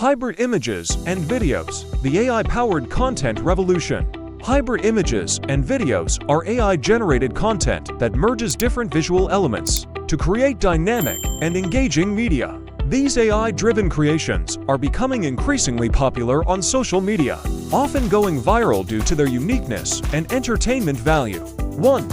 Hybrid images and videos, the AI-powered content revolution. Hybrid images and videos are AI-generated content that merges different visual elements to create dynamic and engaging media. These AI-driven creations are becoming increasingly popular on social media, often going viral due to their uniqueness and entertainment value. 1.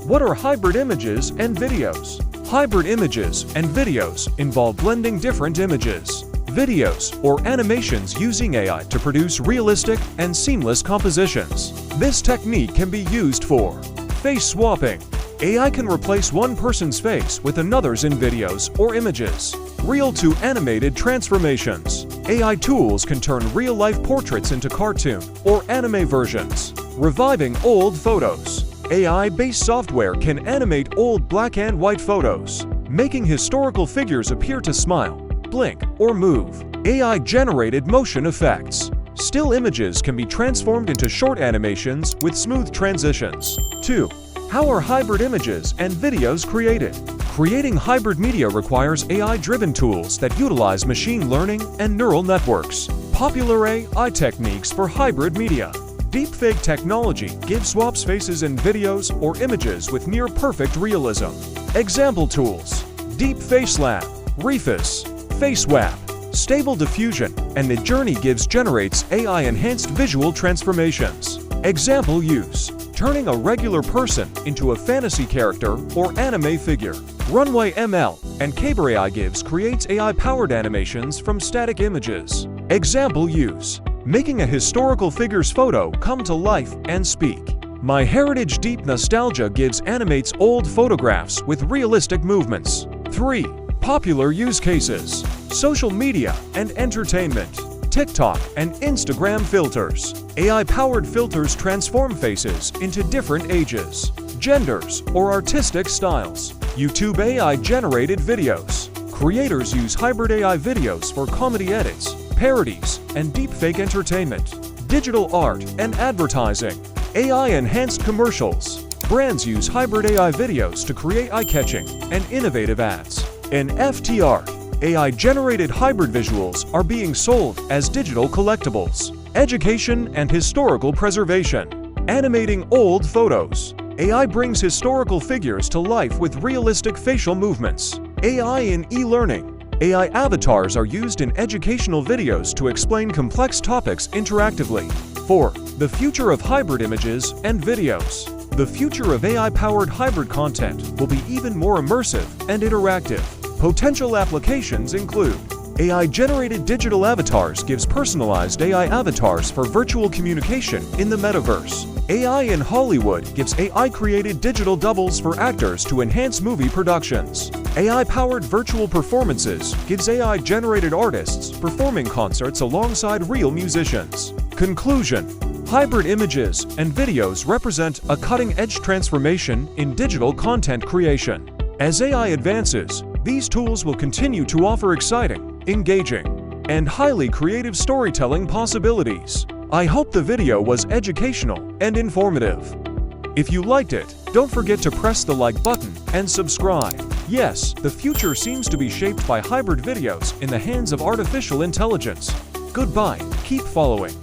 What are hybrid images and videos? Hybrid images and videos involve blending different images, videos, or animations using AI to produce realistic and seamless compositions. This technique can be used for face swapping. AI can replace one person's face with another's in videos or images. Real-to-animated transformations. AI tools can turn real-life portraits into cartoon or anime versions. Reviving old photos. AI-based software can animate old black and white photos, making historical figures appear to smile, blink, or move. AI-generated motion effects. Still images can be transformed into short animations with smooth transitions. 2. How are hybrid images and videos created? Creating hybrid media requires AI-driven tools that utilize machine learning and neural networks. Popular AI techniques for hybrid media. Deepfake technology gives swaps faces in videos or images with near-perfect realism. Example tools: DeepFaceLab, Refus, FaceWap, Stable Diffusion, and Midjourney generates AI-enhanced visual transformations. Example use: turning a regular person into a fantasy character or anime figure. Runway ML and Caber AI creates AI-powered animations from static images. Example use: making a historical figure's photo come to life and speak. MyHeritage Deep Nostalgia animates old photographs with realistic movements. 3. Popular use cases: social media and entertainment. TikTok and Instagram filters. AI-powered filters transform faces into different ages, genders, or artistic styles. YouTube AI-generated videos. Creators use hybrid AI videos for comedy edits, parodies, and deepfake entertainment. Digital art and advertising. AI-enhanced commercials. Brands use hybrid AI videos to create eye-catching and innovative ads. In NFT art, AI-generated hybrid visuals are being sold as digital collectibles. Education and historical preservation. Animating old photos. AI brings historical figures to life with realistic facial movements. AI in e-learning. AI avatars are used in educational videos to explain complex topics interactively. 4. The future of hybrid images and videos. The future of AI-powered hybrid content will be even more immersive and interactive. Potential applications include: AI-generated digital avatars gives personalized AI avatars for virtual communication in the metaverse. AI in Hollywood gives AI-created digital doubles for actors to enhance movie productions. AI-powered virtual performances gives AI-generated artists performing concerts alongside real musicians. Conclusion: hybrid images and videos represent a cutting-edge transformation in digital content creation. As AI advances, these tools will continue to offer exciting, engaging, and highly creative storytelling possibilities. I hope the video was educational and informative. If you liked it, don't forget to press the like button and subscribe. Yes, the future seems to be shaped by hybrid videos in the hands of artificial intelligence. Goodbye, keep following.